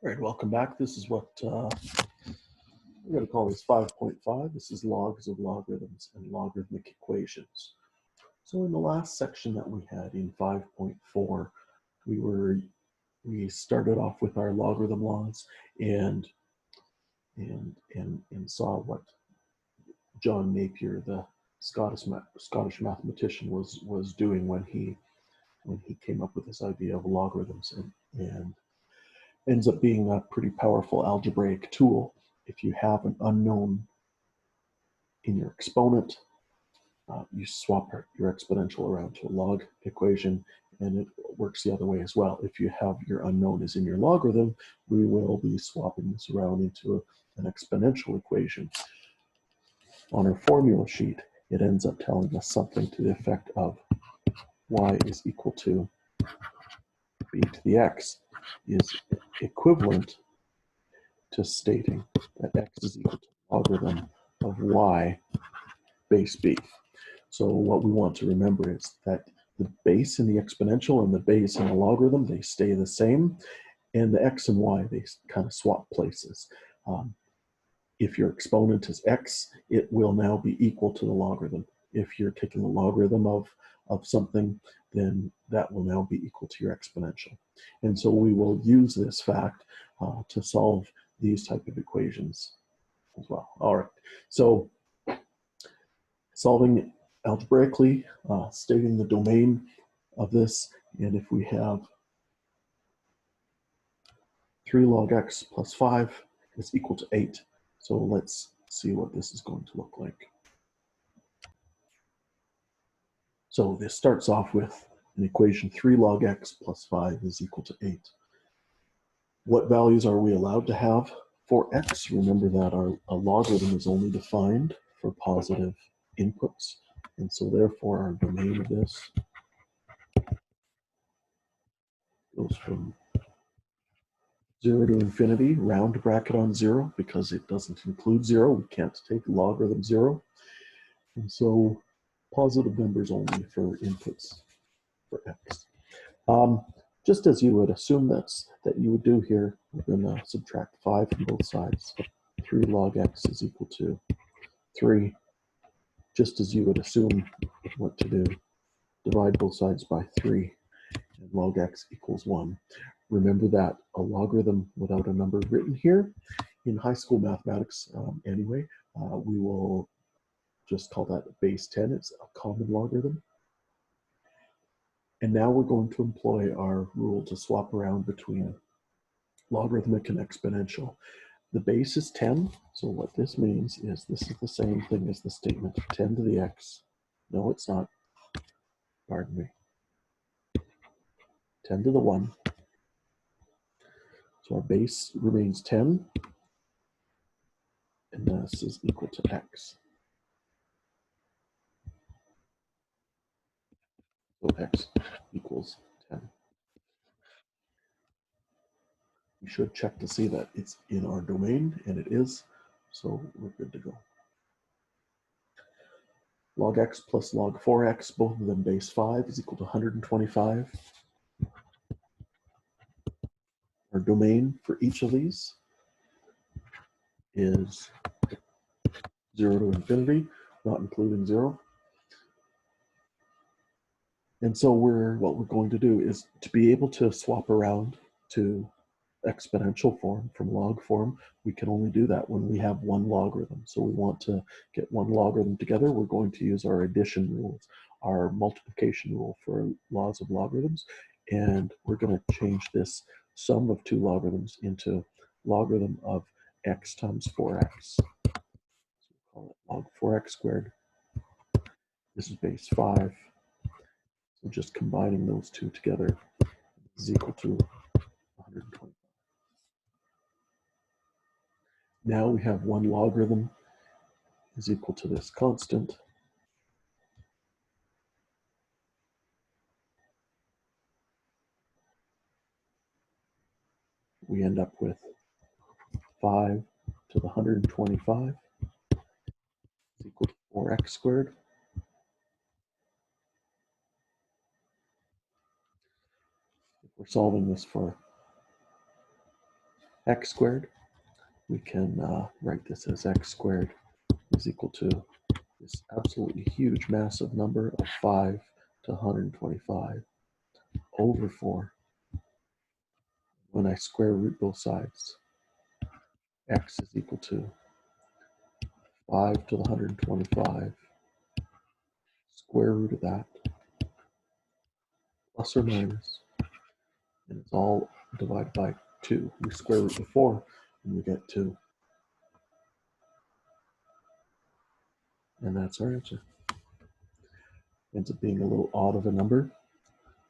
All right, welcome back. This is what we're going to call this 5.5. This is logs of logarithms and logarithmic equations. So in the last section that we had in 5.4, we started off with our logarithm laws and saw what John Napier, the Scottish mathematician, was doing when he came up with this idea of logarithms, and ends up being a pretty powerful algebraic tool. If you have an unknown in your exponent, you swap your exponential around to a log equation, and it works the other way as well. If you have your unknown is in your logarithm, we will be swapping this around into an exponential equation. On our formula sheet, it ends up telling us something to the effect of y is equal to b to the x is equivalent to stating that x is equal to the logarithm of y base b. So what we want to remember is that the base in the exponential and the base in the logarithm, they stay the same, and the x and y, they kind of swap places. If your exponent is x, it will now be equal to the logarithm. If you're taking the logarithm of something, then that will now be equal to your exponential. And so we will use this fact to solve these type of equations as well. All right, so solving algebraically, stating the domain of this, and if we have 3 log x plus 5 is equal to 8. So let's see what this is going to look like. So this starts off with an equation 3 log x plus 5 is equal to 8. What values are we allowed to have for x? Remember that a logarithm is only defined for positive inputs, and so therefore our domain of this goes from 0 to infinity, round bracket on 0, because it doesn't include 0. We can't take logarithm 0. And so positive numbers only for inputs for x. Just as you would assume that you would do here, we're going to subtract 5 from both sides. 3 log x is equal to 3. Just as you would assume what to do, divide both sides by 3, and log x equals 1. Remember that a logarithm without a number written here, in high school mathematics anyway, we will just call that base 10. It's a common logarithm. And now we're going to employ our rule to swap around between logarithmic and exponential. The base is 10, so what this means is this is the same thing as the statement 10 to the x. No, it's not. Pardon me. 10 to the 1. So our base remains 10, and this is equal to x. So x equals 10. We should check to see that it's in our domain, and it is, so we're good to go. Log x plus log 4x, both of them base 5, is equal to 125. Our domain for each of these is 0 to infinity, not including 0. And so what we're going to do is to be able to swap around to exponential form from log form. We can only do that when we have one logarithm. So we want to get one logarithm together. We're going to use our addition rules, our multiplication rule for laws of logarithms, and we're going to change this sum of two logarithms into logarithm of x times 4x. So we'll call it log 4x squared. This is base 5. So just combining those two together is equal to 125. Now we have one logarithm is equal to this constant. We end up with 5 to the 125 is equal to 4x squared. If we're solving this for x squared, we can write this as x squared is equal to this absolutely huge massive number of 5 to 125 over 4. When I square root both sides, x is equal to 5 to the 125 square root of that, plus or minus, and it's all divided by 2. We square root of 4, and we get 2. And that's our answer. Ends up being a little odd of a number,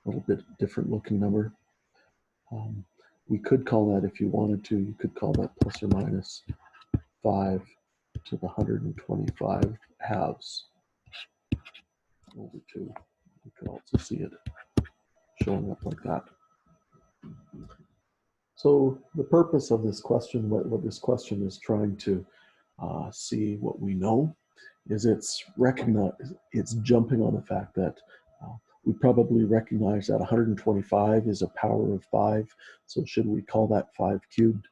a little bit different looking number. We could call that, if you wanted to, you could call that plus or minus 5 to the 125 halves over 2. You could also see it showing up like that. So the purpose of this question, what this question is trying to see what we know, is it's jumping on the fact that we probably recognize that 125 is a power of 5. So should we call that 5 cubed?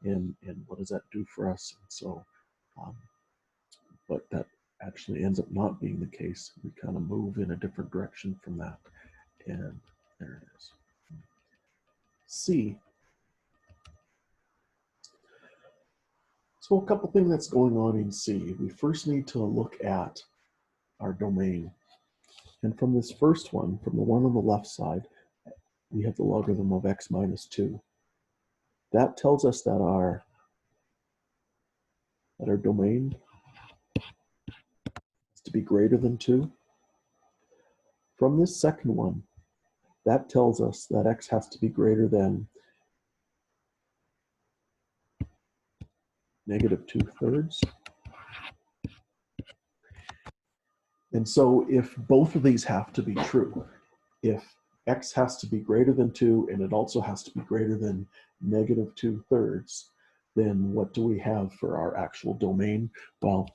And what does that do for us? And so, but that actually ends up not being the case. We kind of move in a different direction from that. And there it is. C. So a couple things that's going on in C. We first need to look at our domain. And from this first one, from the one on the left side, we have the logarithm of x minus 2. That tells us that our domain is to be greater than 2. From this second one, that tells us that x has to be greater than negative 2/3. And so if both of these have to be true, if x has to be greater than 2 and it also has to be greater than negative 2/3, then what do we have for our actual domain? Well,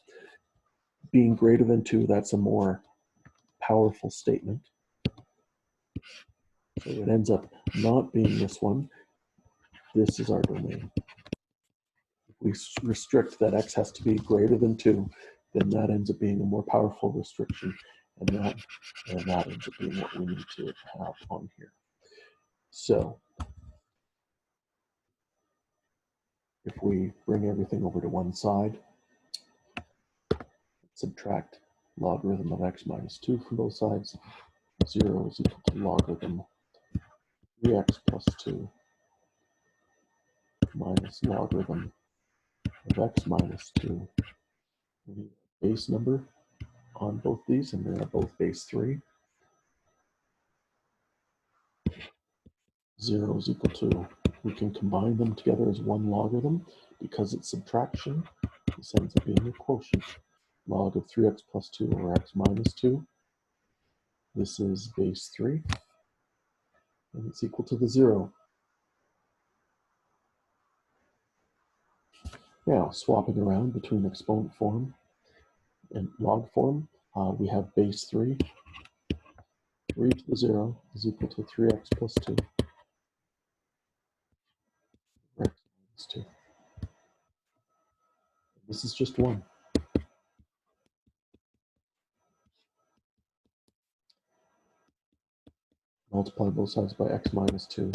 being greater than 2, that's a more powerful statement. So it ends up not being this one. This is our domain. If we restrict that x has to be greater than 2, then that ends up being a more powerful restriction, and that ends up being what we need to have on here. So if we bring everything over to one side, subtract logarithm of x minus 2 from both sides, 0 is equal to logarithm 3x plus 2 minus logarithm of x minus 2. We need a base number on both these, and they're both base 3. 0 is equal to, we can combine them together as one logarithm. Because it's subtraction, this ends up being a quotient. Log of 3x plus 2 over x minus 2. This is base 3, and it's equal to the 0. Now, swapping around between exponent form and log form, we have base 3. 3 to the 0 is equal to 3x plus 2 over x minus 2. This is just 1. Multiply both sides by x minus 2.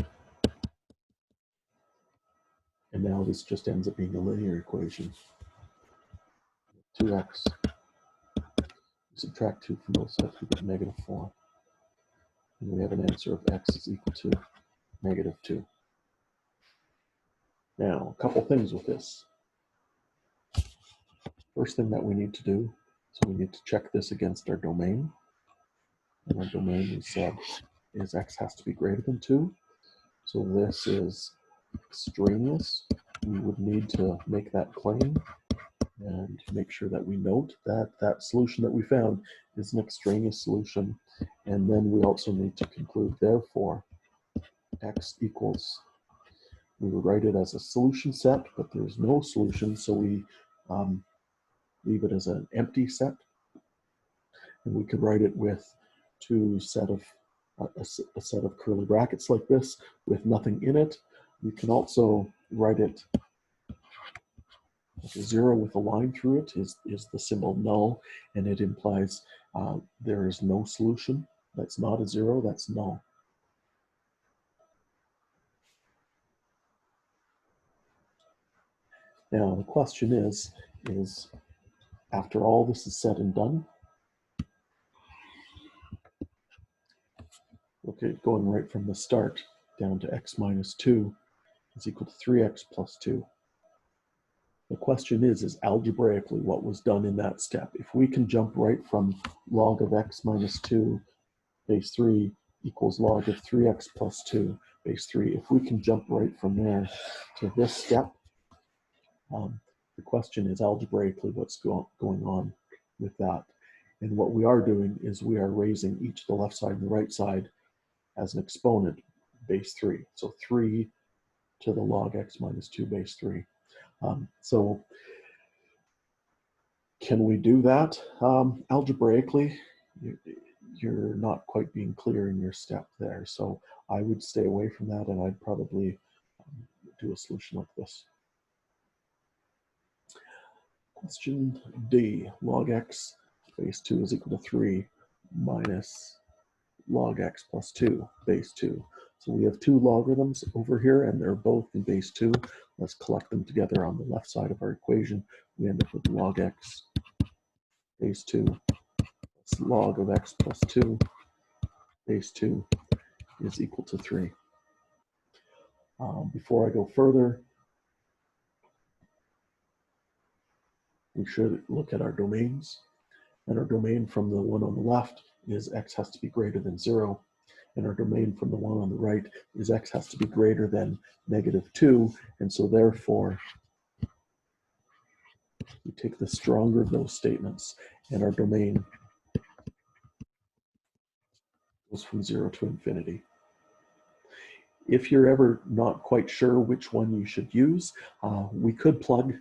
And now this just ends up being a linear equation. 2x. We subtract 2 from both sides, we get negative 4. And we have an answer of x is equal to negative 2. Now, a couple things with this. First thing that we need to do, so we need to check this against our domain. And our domain, we said, is x has to be greater than 2. So this is extraneous. We would need to make that claim and make sure that we note that that solution that we found is an extraneous solution. And then we also need to conclude, therefore, x equals, we would write it as a solution set, but there's no solution, so we leave it as an empty set. And we could write it with a set of curly brackets like this with nothing in it. We can also write it like a 0 with a line through it is the symbol null, and it implies there is no solution. That's not a 0, that's null. Now the question is after all this is said and done, look at going right from the start down to x minus 2 is equal to 3x plus 2. The question is algebraically what was done in that step. If we can jump right from log of x minus 2 base 3 equals log of 3x plus 2 base 3, if we can jump right from there to this step, the question is algebraically what's going on with that. And what we are doing is we are raising each the left side and the right side as an exponent, base 3. So 3 to the log x minus 2 base 3. So can we do that algebraically? You're not quite being clear in your step there. So I would stay away from that, and I'd probably do a solution like this. Question D, log x base 2 is equal to 3 minus log x plus 2 base 2. So we have two logarithms over here, and they're both in base 2. Let's collect them together on the left side of our equation. We end up with log x base 2 plus log of x plus 2 base 2 is equal to 3. Before I go further, we should look at our domains. And our domain from the one on the left is x has to be greater than 0. And our domain from the one on the right is x has to be greater than -2. And so therefore, we take the stronger of those statements, and our domain goes from 0 to infinity. If you're ever not quite sure which one you should use, we could plug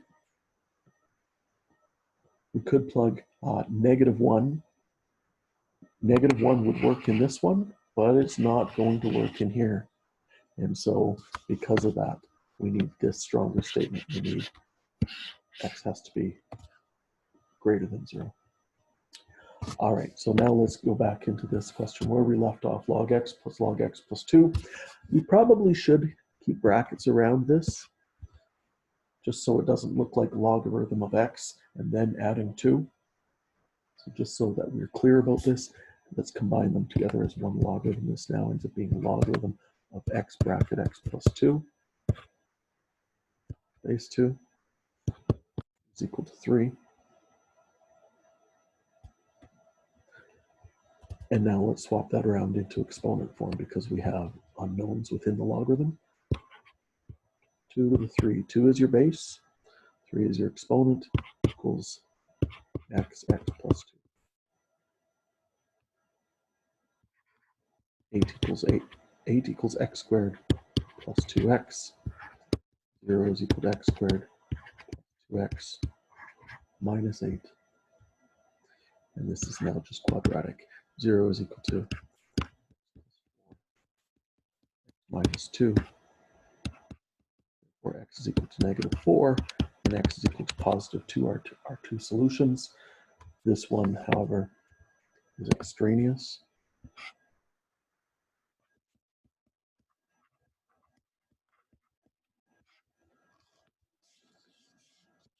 -1. -1 would work in this one, but it's not going to work in here. And so because of that, we need this stronger statement. We need x has to be greater than 0. All right, so now let's go back into this question where we left off, log x plus 2. We probably should keep brackets around this, just so it doesn't look like logarithm of x and then adding 2. So just so that we're clear about this, let's combine them together as one logarithm. This now ends up being a logarithm of x bracket x plus 2 base 2 is equal to 3. And now let's swap that around into exponent form because we have unknowns within the logarithm. 2 to the 3. 2 is your base, 3 is your exponent, equals x plus 2. 8 equals 8. 8 equals x squared plus 2x. 0 is equal to x squared plus 2x minus 8. And this is now just quadratic. 0 is equal to minus 2, where x is equal to -4, and x is equal to +2 are our two solutions. This one, however, is extraneous.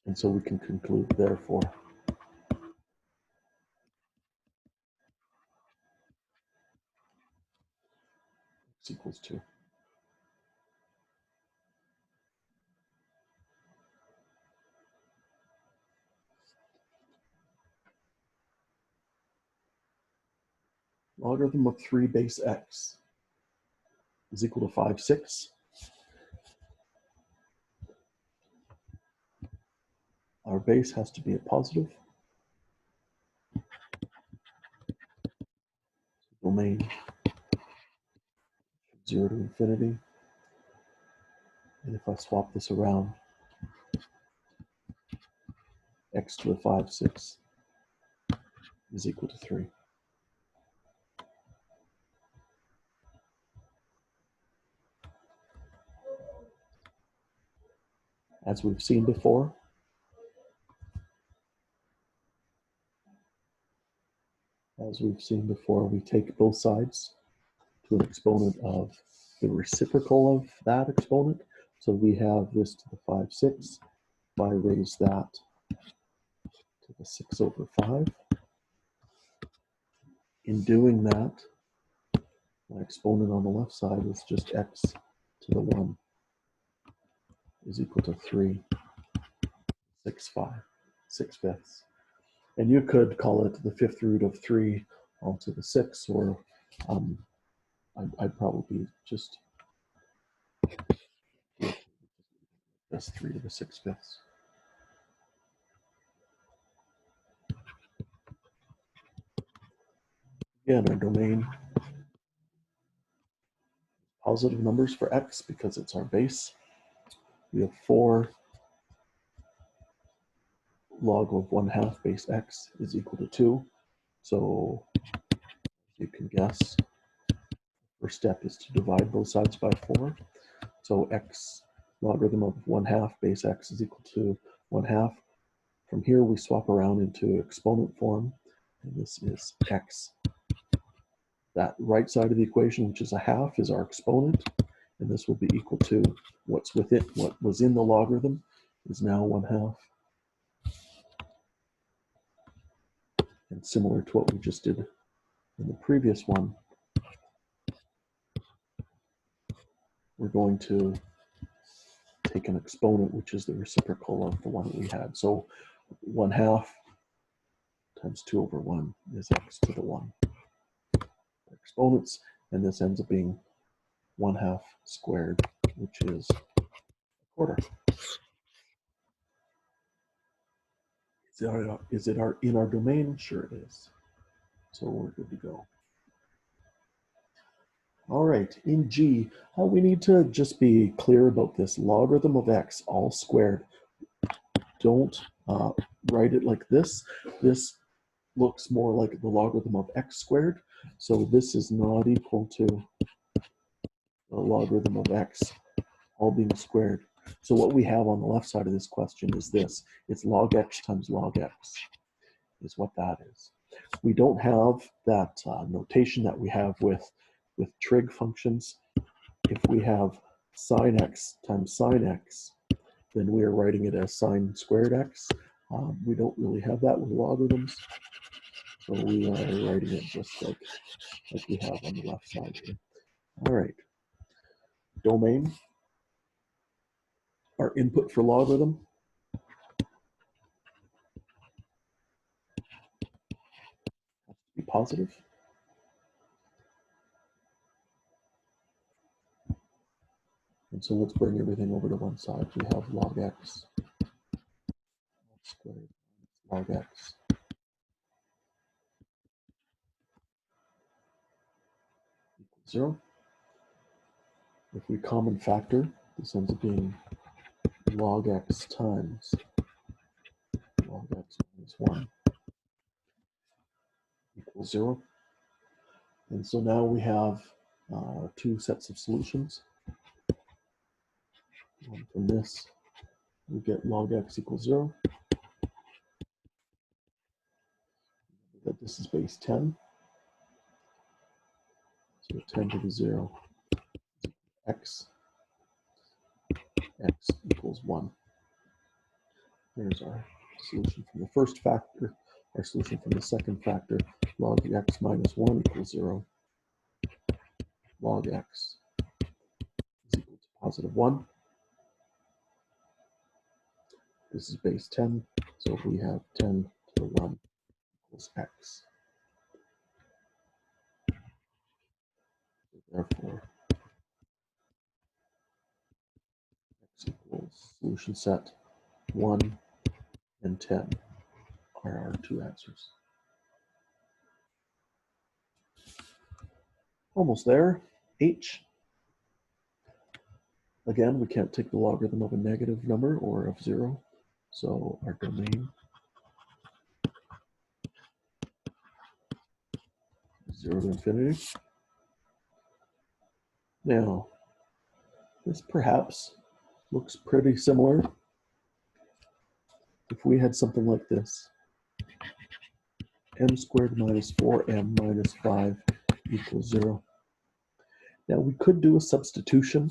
And so we can conclude, therefore, x equals 2. Logarithm of 3 base x is equal to 5, 6. Our base has to be a positive. Domain 0 to infinity. And if I swap this around, x to the 5, 6 is equal to 3. As we've seen before, we take both sides to an exponent of the reciprocal of that exponent. So we have this to the 5, 6. If I raise that to the 6 over 5, in doing that, my exponent on the left side is just x to the 1 is equal to 3, 6, 5, 6/5. And you could call it the 5th root of 3 all to the 6, or I'd probably just 3 to the 6/5. Again, our domain, positive numbers for x because it's our base. We have 4 log of 1/2 base x is equal to 2. So you can guess, first step is to divide both sides by 4. So x logarithm of 1/2 base x is equal to 1/2. From here, we swap around into exponent form, and this is x. That right side of the equation, which is a half, is our exponent, and this will be equal to what's with it. What was in the logarithm is now 1/2. And similar to what we just did in the previous one, we're going to take an exponent, which is the reciprocal of the one that we had. So 1/2 times 2 over 1 is x to the 1. Exponents, and this ends up being 1/2 squared, which is a quarter. Is it in our domain? Sure it is. So we're good to go. All right, in G, we need to just be clear about this logarithm of x all squared. Don't write it like this. This looks more like the logarithm of x squared. So this is not equal to the logarithm of x all being squared. So what we have on the left side of this question is this. It's log x times log x is what that is. We don't have that notation that we have with trig functions. If we have sine x times sine x, then we are writing it as sine squared x. We don't really have that with logarithms. So we are writing it just like we have on the left side here. All right. Domain, our input for logarithm. Be positive. And so let's bring everything over to one side. We have log x squared log x equals 0. If we common factor, this ends up being log x times log x minus 1 equals 0. And so now we have two sets of solutions. One from this, we get log x equals 0. That this is base 10. So 10 to the 0 x equals 1. There's our solution from the first factor. Our solution from the second factor, log x minus 1 equals 0. Log x is equal to positive 1. This is base 10, so we have 10 to the 1 equals x. Therefore, x equals solution set 1 and 10 are our two answers. Almost there. H. Again, we can't take the logarithm of a negative number or of 0. So our domain is 0 to infinity. Now, this perhaps looks pretty similar if we had something like this, m squared minus 4m minus 5 equals 0. Now we could do a substitution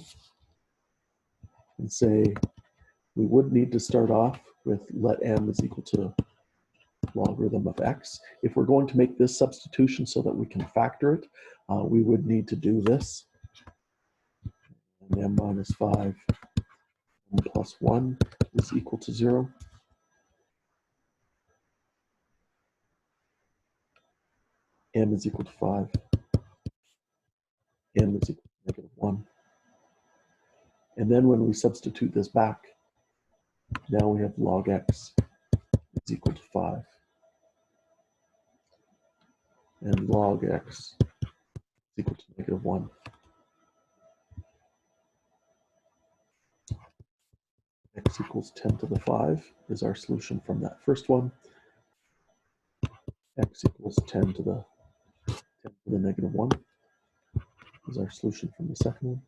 and say we would need to start off with let m is equal to logarithm of x. If we're going to make this substitution so that we can factor it, we would need to do this. And m minus 5 m plus 1 is equal to 0. M is equal to 5. M is equal to negative 1. And then when we substitute this back, now we have log x is equal to 5. And log x is equal to negative 1. X equals 10 to the 5 is our solution from that first one. X equals 10 to the negative 1 is our solution from the second one.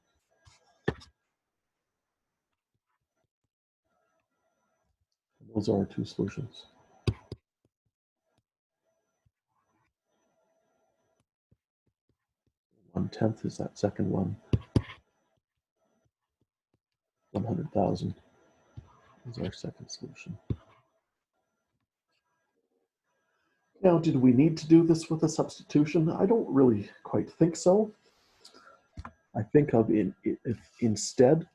And those are our two solutions. 1/10 is that second one. 100,000 is our second solution. Now, did we need to do this with a substitution? I don't really quite think so. I think of instead,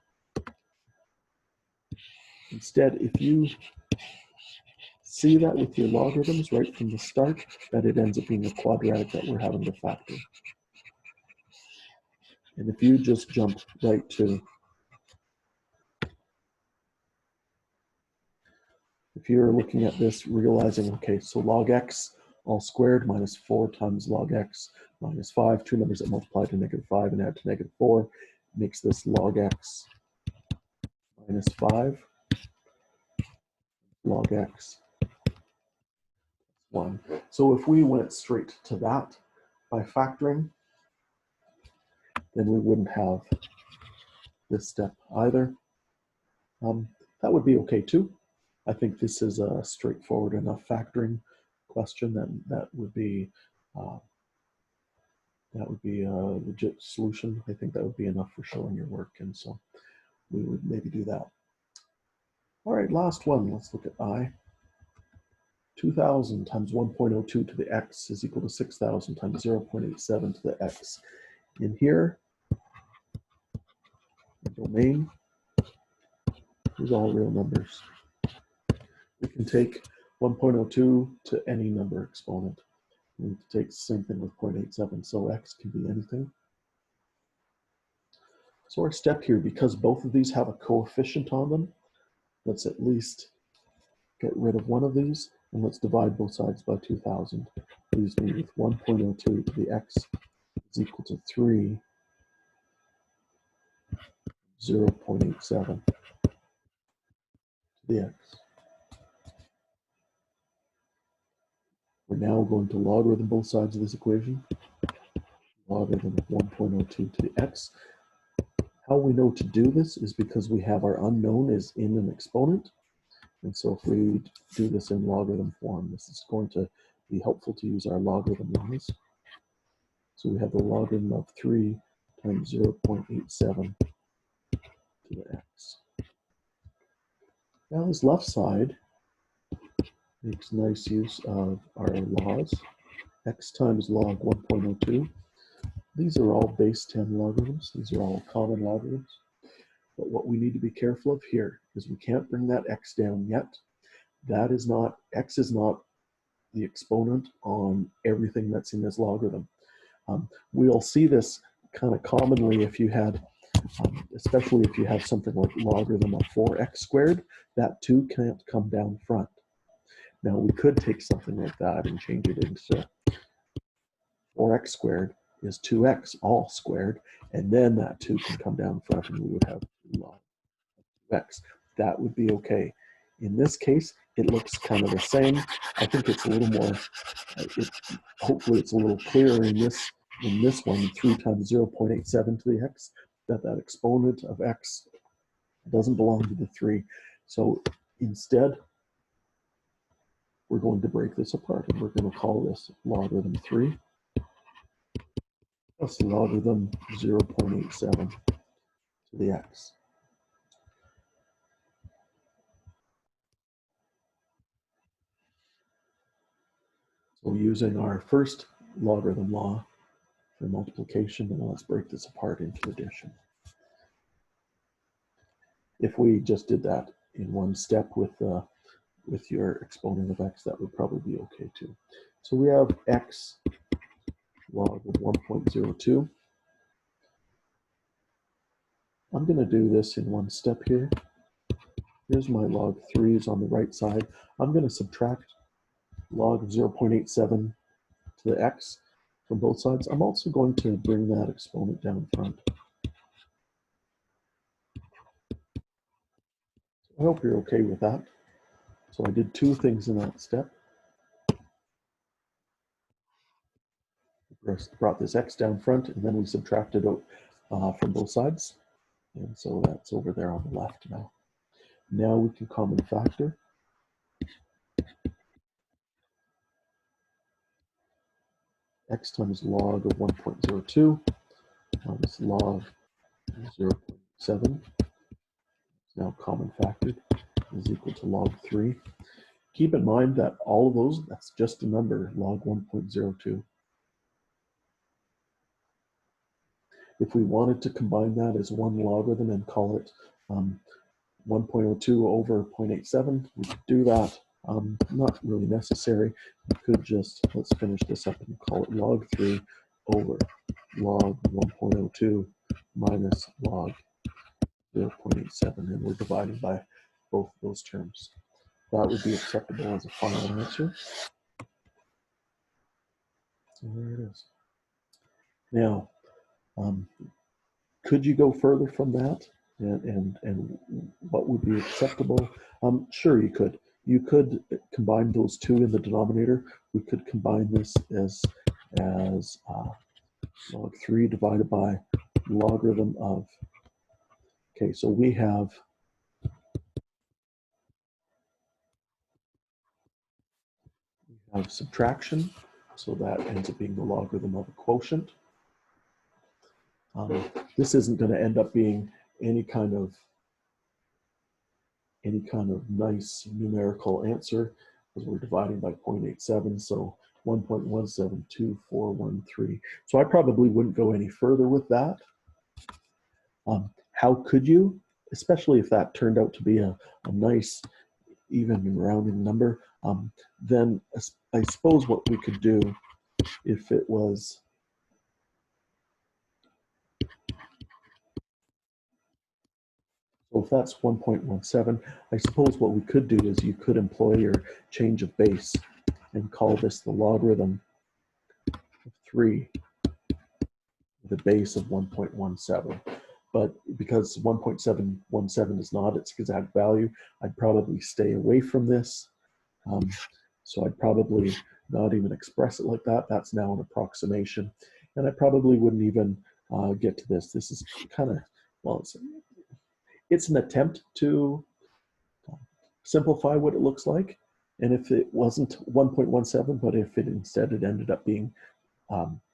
if you see that with your logarithms right from the start, that it ends up being a quadratic that we're having to factor. And if you just jump right to, if you're looking at this, realizing, okay, so log x all squared minus 4 times log x minus 5, two numbers that multiply to negative 5 and add to negative 4, makes this log x minus 5, log x 1. So if we went straight to that by factoring, then we wouldn't have this step either. That would be okay too. I think this is a straightforward enough factoring question that would be a legit solution. I think that would be enough for showing your work, and so we would maybe do that. All right, last one. Let's look at I. 2,000 times 1.02 to the x is equal to 6,000 times 0.87 to the x. In here, the domain is all real numbers. We can take 1.02 to any number exponent. We need to take the same thing with 0.87, so x can be anything. So our step here, because both of these have a coefficient on them, let's at least get rid of one of these, and let's divide both sides by 2,000. Leaves me with 1.02 to the x is equal to 3, 0.87 to the x. We're now going to logarithm both sides of this equation. Logarithm of 1.02 to the x. How we know to do this is because we have our unknown is in an exponent. And so if we do this in logarithm form, this is going to be helpful to use our logarithm laws. So we have the logarithm of 3 times 0.87 to the x. Now this left side makes nice use of our laws. X times log 1.02. These are all base 10 logarithms. These are all common logarithms. But what we need to be careful of here is we can't bring that x down yet. That is not, x is not the exponent on everything that's in this logarithm. We'll see this kind of commonly if you had, especially if you have something like logarithm of 4x squared, that 2 can't come down front. Now we could take something like that and change it into 4x squared is 2x all squared, and then that 2 can come down front and we would have log 2x. That would be okay. In this case, it looks kind of the same. I think it's a little more, hopefully it's a little clearer in this one, 3 times 0.87 to the x, that exponent of x doesn't belong to the 3. So instead, we're going to break this apart, and we're going to call this logarithm 3 plus logarithm 0.87 to the x. So using our first logarithm law for multiplication, and let's break this apart into addition. If we just did that in one step with your exponent of x, that would probably be okay too. So we have x log of 1.02. I'm going to do this in one step here. Here's my log 3s on the right side. I'm going to subtract log of 0.87 to the x from both sides. I'm also going to bring that exponent down front. I hope you're okay with that. So I did two things in that step. Brought this x down front, and then we subtracted out from both sides. And so that's over there on the left now. Now we can common factor. X times log of 1.02 minus log of 0.7 is now common factored is equal to log 3. Keep in mind that all of those, that's just a number, log 1.02. If we wanted to combine that as one logarithm and call it 1.02 over 0.87, we could do that. Not really necessary. We could just, let's finish this up and call it log 3 over log 1.02 minus log 0.87, and we're dividing by both of those terms. That would be acceptable as a final answer. So there it is. Now, could you go further from that? And what would be acceptable? Sure, you could. You could combine those two in the denominator. We could combine this as log 3 divided by logarithm of, okay, so we have subtraction, so that ends up being the logarithm of a quotient. This isn't going to end up being any kind of nice numerical answer, because we're dividing by 0.87, so 1.172413. So I probably wouldn't go any further with that. How could you, especially if that turned out to be a nice even rounding number, then I suppose what we could do, if it was so if that's 1.17, I suppose what we could do is you could employ your change of base and call this the logarithm of 3 with a base of 1.17. But because 1.717 is not its exact value, I'd probably stay away from this. So I'd probably not even express it like that. That's now an approximation. And I probably wouldn't even get to this. This is kind of, well, it's an attempt to simplify what it looks like. And if it wasn't 1.17, but if it instead it ended up being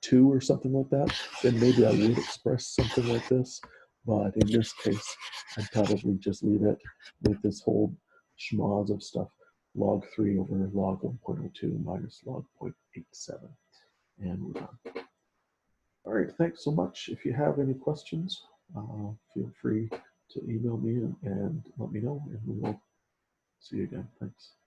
2 or something like that, then maybe I would express something like this. But in this case, I'd probably just leave it with this whole schmoz of stuff. Log 3 over log 1.02 minus log 0.87. And we're done. All right, thanks so much. If you have any questions, feel free to email me and let me know, and we will see you again. Thanks.